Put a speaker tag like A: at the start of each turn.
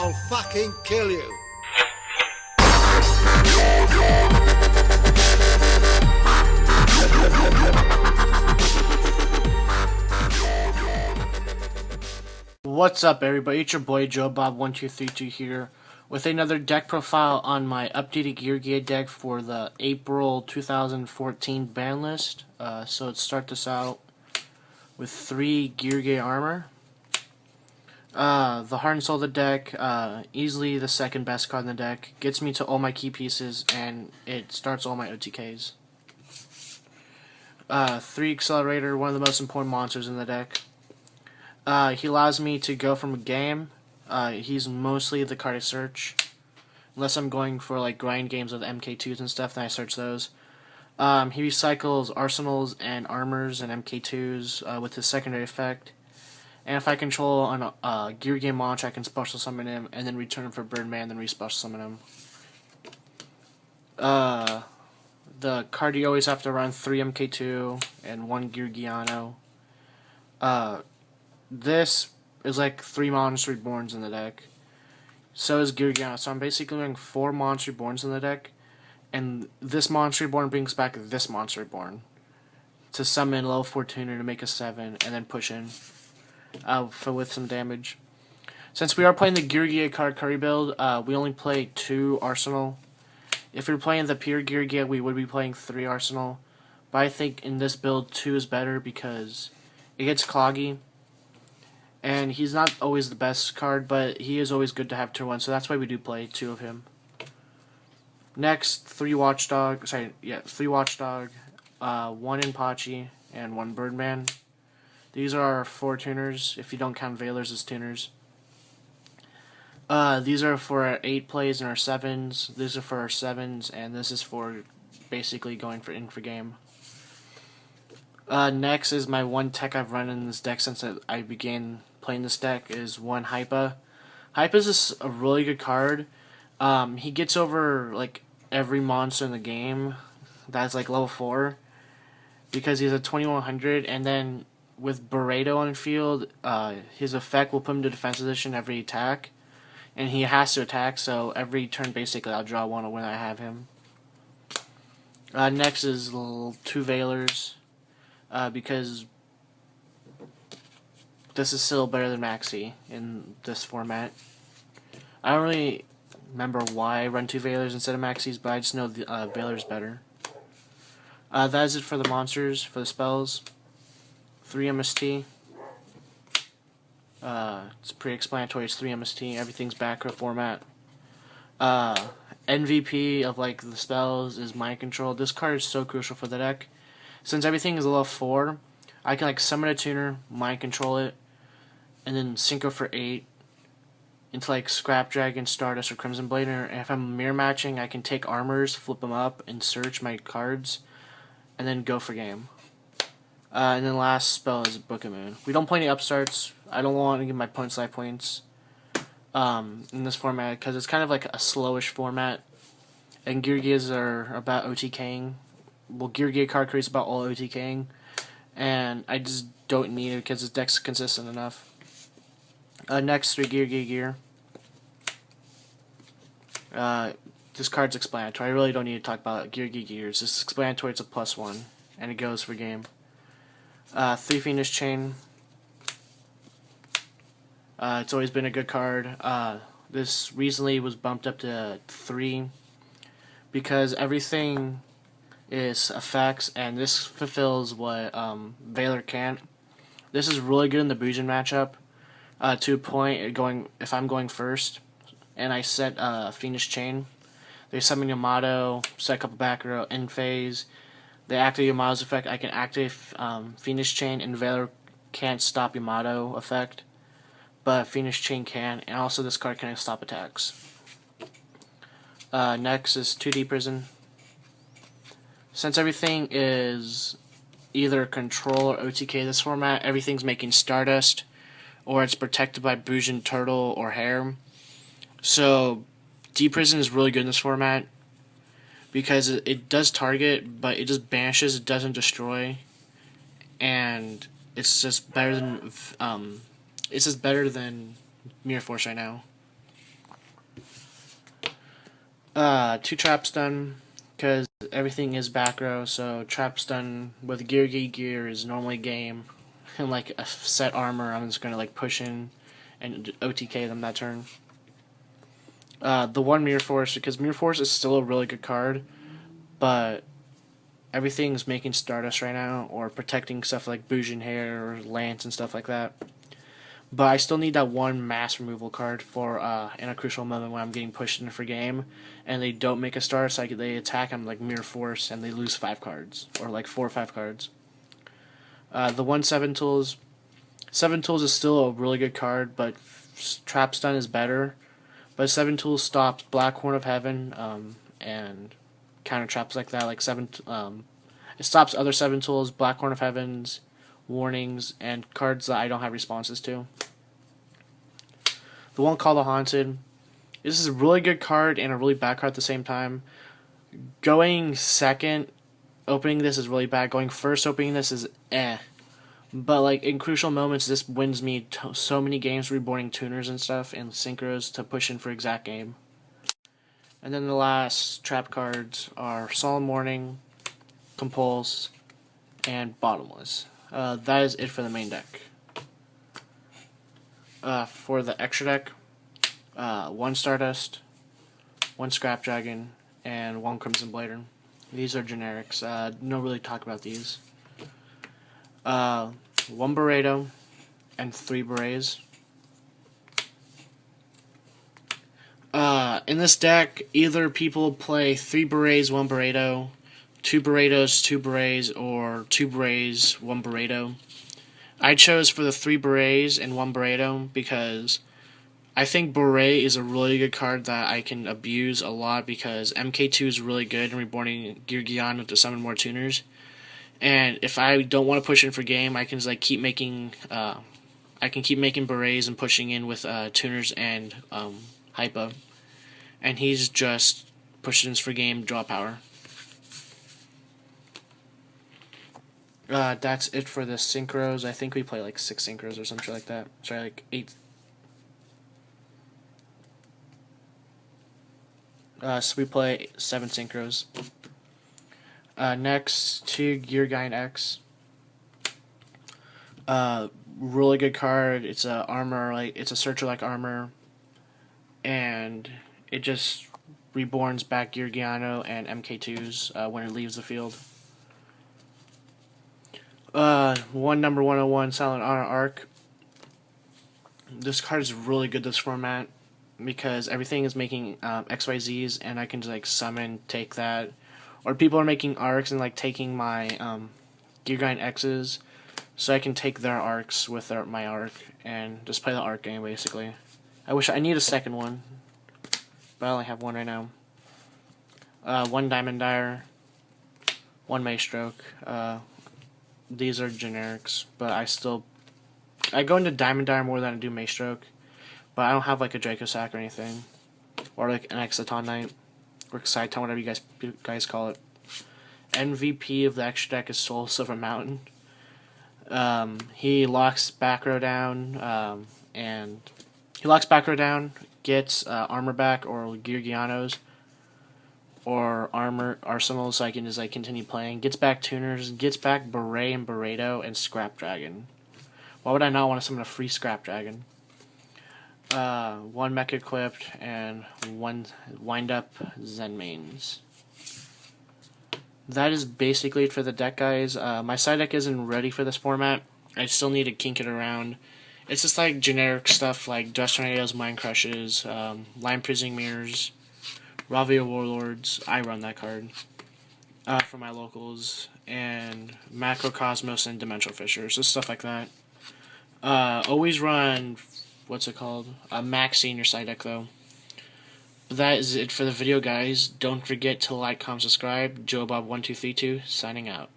A: I'll fucking kill you.
B: What's up, everybody? It's your boy JoeBob1232 here with another deck profile on my updated Geargia deck for the April 2014 ban list. So let's start this out with 3 Geargia armor. The heart and soul of the deck, easily the second best card in the deck, gets me to all my key pieces, and it starts all my OTKs. 3 Accelerator, one of the most important monsters in the deck. He allows me to go from a game. He's mostly the card I search. Unless I'm going for like grind games with MK2s and stuff, then I search those. He recycles arsenals and armors and MK2s with his secondary effect. And if I control on a gear game launch, I can special summon him and then return him for Birdman, then re-special summon him. The card you always have to run 3 MK2 and 1 Geargiano. This is like 3 Monster Reborns in the deck. So is Geargia. So I'm basically doing 4 Monster Reborns in the deck. And this Monster Reborn brings back this Monster Reborn to summon low Fortuna to make a 7 and then push in with some damage. Since we are playing the Geargia Karakuri build, we only play 2 Arsenal. If you're playing the pure Geargia, we would be playing 3 Arsenal. But I think in this build 2 is better because it gets cloggy. And he's not always the best card, but he is always good to have turn 1, so that's why we do play 2 of him. Next, 3 Watchdog, 3 Watchdog, 1 Inpachi, and 1 Birdman. These are our 4 tuners, if you don't count Veilers as tuners. These are for our 8 plays and our 7s, these are for our 7s, and this is for basically going for in for game. Next is my 1 tech I've run in this deck since I began playing this deck is 1 Hypa. Hypa is a really good card. He gets over like every monster in the game that's like level 4 because he's a 2100, and then with Burrito on the field, his effect will put him to defense position every attack, and he has to attack, so every turn basically I'll draw 1 when I have him. Next is 2 Veilers. Because this is still better than Maxi in this format. I don't really remember why I run 2 Veilers instead of Maxis, but I just know the Veiler's better. That is it for the monsters, for the spells. 3 MST. It's pretty explanatory, it's 3 MST, everything's backer format. MVP of like the spells is Mind Control. This card is so crucial for the deck. Since everything is a level 4, I can like summon a tuner, mind control it, and then synchro for 8 into like Scrap Dragon, Stardust, or Crimson Blader. And if I'm mirror matching, I can take armors, flip them up, and search my cards, and then go for game. And then last spell is Book of Moon. We don't play any upstarts. I don't want to give my opponents life points in this format because it's kind of like a slowish format. And Geargias are about OTKing. Well, Geargia Karakuri is about all OTKing, and I just don't need it because the deck's consistent enough. Next, 3 Geargia Gear. This card's explanatory. I really don't need to talk about Geargia Gears. This is explanatory. It's a +1, and it goes for game. 3 Fiendish Chain. It's always been a good card. This recently was bumped up to 3 because everything is effects, and this fulfills what Veiler can't. This is really good in the Bujin matchup. To a point, if I'm going first, and I set Fiendish Chain, they summon Yamato, set a couple back row, end phase. They activate Yamato's effect. I can activate Fiendish Chain, and Veiler can't stop Yamato effect, but Fiendish Chain can, and also this card can stop attacks. Next is 2D Prison. Since everything is either Control or OTK this format, everything's making Stardust, or it's protected by Bujin Turtle or Hair. So, D-Prison is really good in this format, because it does target, but it just banishes, it doesn't destroy, and it's just better than Mirror Force right now. Two traps done, because everything is back row, so traps done with gear is normally game. And like a set armor, I'm just gonna like push in and OTK them that turn. The one Mirror Force, because Mirror Force is still a really good card, but everything's making Stardust right now, or protecting stuff like Bujin Hair or Lance and stuff like that. But I still need that one mass removal card for in a crucial moment when I'm getting pushed in for game, and they don't make a star, so they attack. I'm like Mirror Force, and they lose 5 cards, or like 4 or 5 cards. The one Seven Tools is still a really good card, but Trap Stun is better. But Seven Tools stops Black Horn of Heaven and counter traps like that. Like it stops other Seven Tools, Black Horn of Heavens, warnings, and cards that I don't have responses to. The one called the Haunted. This is a really good card and a really bad card at the same time. Going second, opening this is really bad. Going first, opening this is eh. But like in crucial moments, this wins me so many games reborning tuners and stuff and synchros to push in for exact game. And then the last trap cards are Solemn Warning, Compulse, and Bottomless. That is it for the main deck. For the extra deck, one Stardust, one Scrap Dragon, and one Crimson Blader. These are generics. No really talk about these. One Burrito and 3 Berets. In this deck, either people play 3 Berets, 1 Burrito, 2 Burritos, 2 Berets, or 2 Berets, 1 Burrito. I chose for the 3 Berets and 1 Burrito because I think Beret is a really good card that I can abuse a lot because MK2 is really good in reborning Geargia to summon more tuners. And if I don't want to push in for game, I can just like keep making berets and pushing in with tuners and hypo, and he's just pushing for game, draw power. That's it for the synchros. I think we play like 6 synchros or something like that. Sorry, like 8. So we play 7 synchros. Next to Geargia X. Really good card. It's a armor, like it's a searcher like armor, and it just reborns back Geargia and MK2s when it leaves the field. One number 101 Silent Honor Arc. This card is really good this format because everything is making XYZs, and I can just like summon, take that. Or people are making arcs and like taking my Geargia X's, so I can take their arcs with my arc and just play the arc game basically. I need a second one, but I only have one right now. One Diamond Dire, one Maestroke. These are generics, but I go into Diamond Dire more than I do Maestroke, but I don't have like a Draco Sack or anything, or like an Exciton Knight. Or Exciton, whatever you guys call it. MVP of the extra deck is Soul Silver Mountain. He locks back row down, gets armor back or Geargianos, or armor arsenal, so I can just like continue playing. Gets back tuners, gets back Beret and Burrito and Scrap Dragon. Why would I not want to summon a free Scrap Dragon? One mech equipped, and one wind up Zen mains. That is basically it for the deck, guys. My side deck isn't ready for this format. I still need to kink it around. It's just like generic stuff like Dust Tornadoes, Mind Crushes, Line Prisoning Mirrors, Ravia Warlords. I run that card for my locals, and Macrocosmos and Dimensional Fissures, just stuff like that. Always run, what's it called? Maxi in your side deck, though. But that is it for the video, guys. Don't forget to like, comment, subscribe. JoeBob1232 signing out.